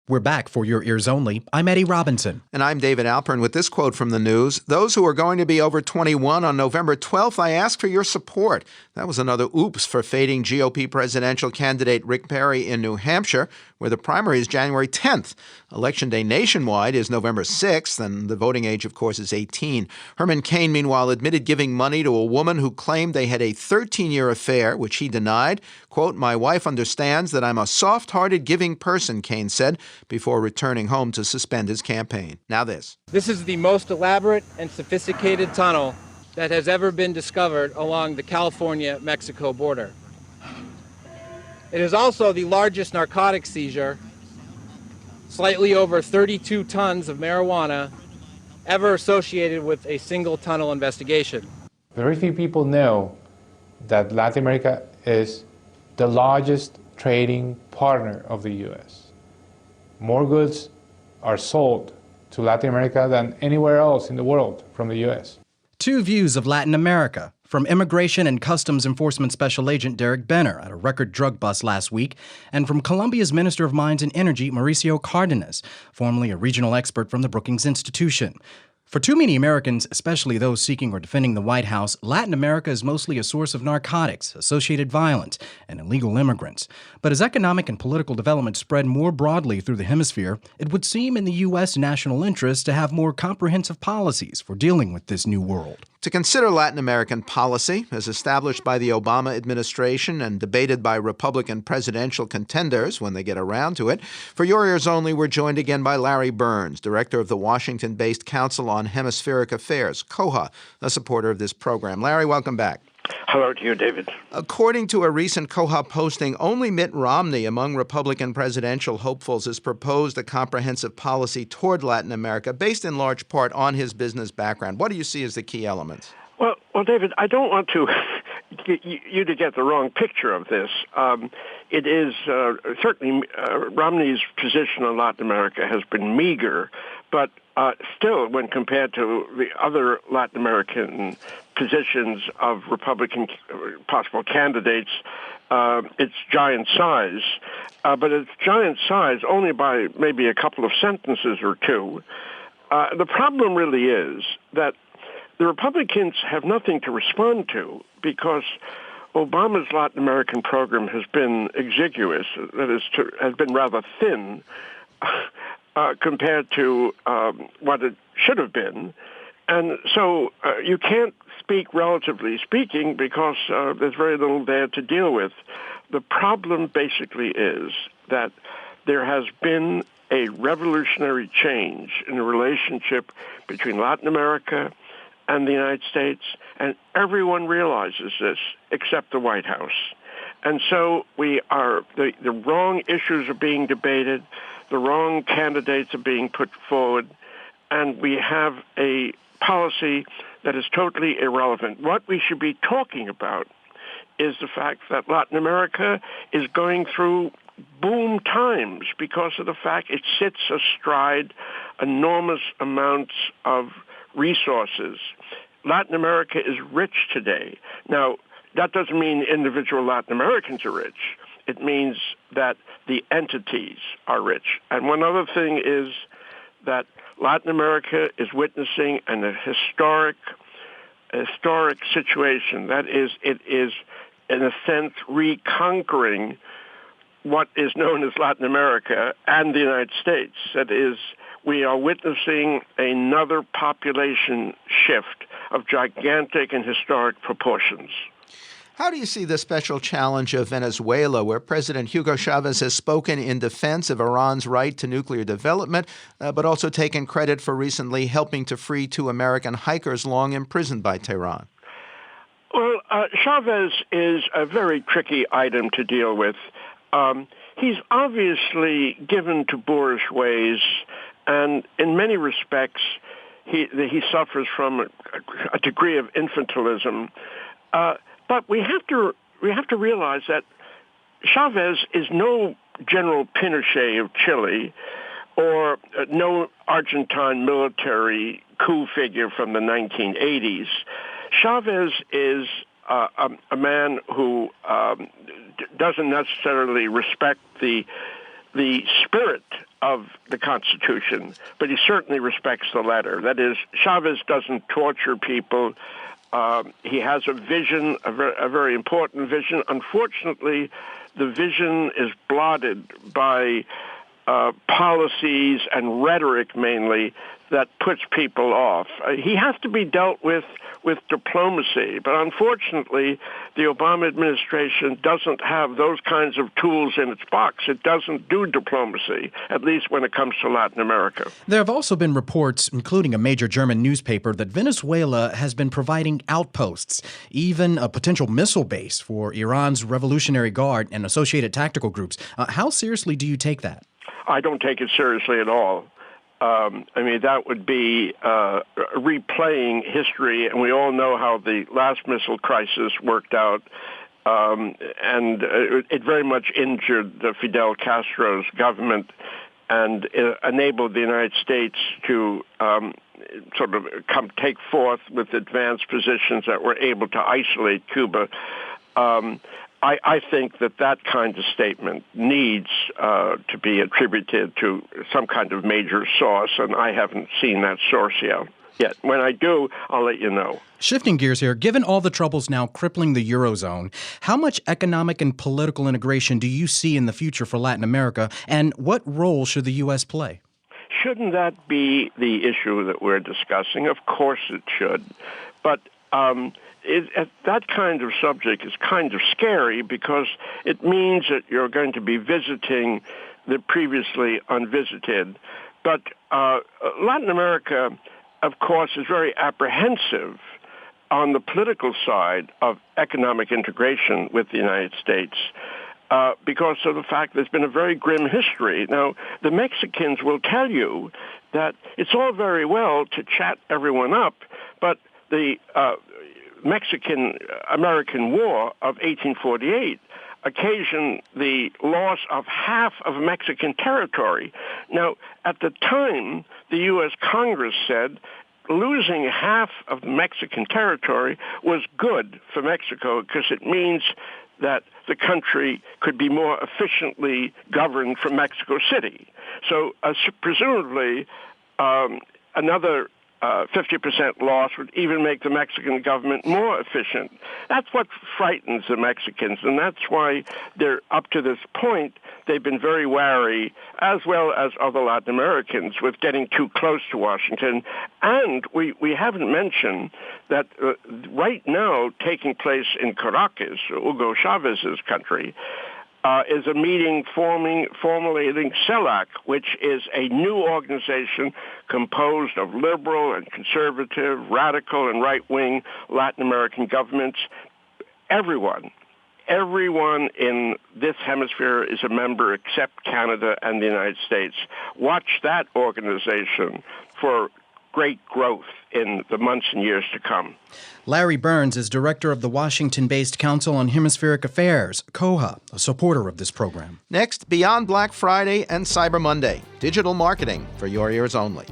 We're back for your ears only. I'm Eddie Robinson. And I'm David Alpern with this quote from the news. Those who are going to be over 21 on November 12th, I ask for your support. That was another oops for fading GOP presidential candidate Rick Perry in New Hampshire, where the primary is January 10th. Election day nationwide is November 6th, and the voting age, of course, is 18. Herman Cain, meanwhile, admitted giving money to a woman who claimed they had a 13-year affair, which he denied. Quote, "My wife understands that I'm a soft-hearted, giving person," Cain said, before returning home to suspend his campaign. Now this. This is the most elaborate and sophisticated tunnel that has ever been discovered along the California-Mexico border. It is also the largest narcotic seizure, slightly over 32 tons of marijuana, ever associated with a single tunnel investigation. Very few people know that Latin America is the largest trading partner of the U.S. More goods are sold to Latin America than anywhere else in the world from the U.S. Two views of Latin America, from Immigration and Customs Enforcement Special Agent Derek Benner at a record drug bust last week, and from Colombia's Minister of Mines and Energy, Mauricio Cardenas, formerly a regional expert from the Brookings Institution. For too many Americans, especially those seeking or defending the White House, Latin America is mostly a source of narcotics, associated violence, and illegal immigrants. But as economic and political development spread more broadly through the hemisphere, it would seem in the U.S. national interest to have more comprehensive policies for dealing with this new world. To consider Latin American policy, as established by the Obama administration and debated by Republican presidential contenders when they get around to it, for your ears only, we're joined again by Larry Birns, director of the Washington-based Council on Hemispheric Affairs, COHA, a supporter of this program. Larry, welcome back. Hello to you, David. According to a recent COHA posting, only Mitt Romney among Republican presidential hopefuls has proposed a comprehensive policy toward Latin America based in large part on his business background. What do you see as the key elements? Well, David, I don't want to get you to get the wrong picture of this. It is certainly Romney's position on Latin America has been meager, but still, when compared to the other Latin American positions of Republican possible candidates, it's giant size. But it's giant size only by maybe a couple of sentences or two. The problem really is that the Republicans have nothing to respond to because Obama's Latin American program has been exiguous, that is, has been rather thin compared to what it should have been. And so you can't speak relatively speaking because there's very little there to deal with. The problem basically is that there has been a revolutionary change in the relationship between Latin America and the United States, and everyone realizes this except the White House. And so we are the wrong issues are being debated, the wrong candidates are being put forward, and we have a policy that is totally irrelevant. What we should be talking about is the fact that Latin America is going through boom times because of the fact it sits astride enormous amounts of resources. Latin America is rich today. Now, that doesn't mean individual Latin Americans are rich. It means that the entities are rich. And one other thing is that Latin America is witnessing a historic situation. That is, it is, in a sense, reconquering what is known as Latin America and the United States. That is, we are witnessing another population shift of gigantic and historic proportions. How do you see the special challenge of Venezuela, where President Hugo Chavez has spoken in defense of Iran's right to nuclear development, but also taken credit for recently helping to free two American hikers long imprisoned by Tehran? Well, Chavez is a very tricky item to deal with. He's obviously given to boorish ways, and in many respects, he suffers from a degree of infantilism. But we have to realize that Chavez is no General Pinochet of Chile or no Argentine military coup figure from the 1980s. Chavez is a man who doesn't necessarily respect the spirit of the Constitution, but he certainly respects the letter. That is, Chavez doesn't torture people. He has a vision, a very important vision. Unfortunately, the vision is blotted by policies and rhetoric mainly that puts people off. He has to be dealt with diplomacy, but unfortunately, the Obama administration doesn't have those kinds of tools in its box. It doesn't do diplomacy, at least when it comes to Latin America. There have also been reports, including a major German newspaper, that Venezuela has been providing outposts, even a potential missile base for Iran's Revolutionary Guard and associated tactical groups. How seriously do you take that? I don't take it seriously at all. That would be replaying history, and we all know how the last missile crisis worked out, and it very much injured Fidel Castro's government and enabled the United States to take forth with advanced positions that were able to isolate Cuba. I think that kind of statement needs to be attributed to some kind of major source, and I haven't seen that source yet. When I do, I'll let you know. Shifting gears here, given all the troubles now crippling the Eurozone, how much economic and political integration do you see in the future for Latin America, and what role should the U.S. play? Shouldn't that be the issue that we're discussing? Of course it should. But that kind of subject is kind of scary because it means that you're going to be visiting the previously unvisited. But Latin America, of course, is very apprehensive on the political side of economic integration with the United States because of the fact there's been a very grim history. Now, the Mexicans will tell you that it's all very well to chat everyone up, but the Mexican-American War of 1848 occasioned the loss of half of Mexican territory. Now, at the time, the U.S. Congress said losing half of the Mexican territory was good for Mexico because it means that the country could be more efficiently governed from Mexico City. So presumably another 50% loss would even make the Mexican government more efficient. That's what frightens the Mexicans, and that's why they're, up to this point, they've been very wary, as well as other Latin Americans, with getting too close to Washington. And we haven't mentioned that right now taking place in Caracas, Hugo Chavez's country, is a meeting formulating CELAC, which is a new organization composed of liberal and conservative, radical and right-wing Latin American governments. Everyone in this hemisphere is a member except Canada and the United States. Watch that organization for great growth in the months and years to come. Larry Birns is director of the Washington-based Council on Hemispheric Affairs, COHA, a supporter of this program. Next, beyond Black Friday and Cyber Monday, digital marketing for your ears only.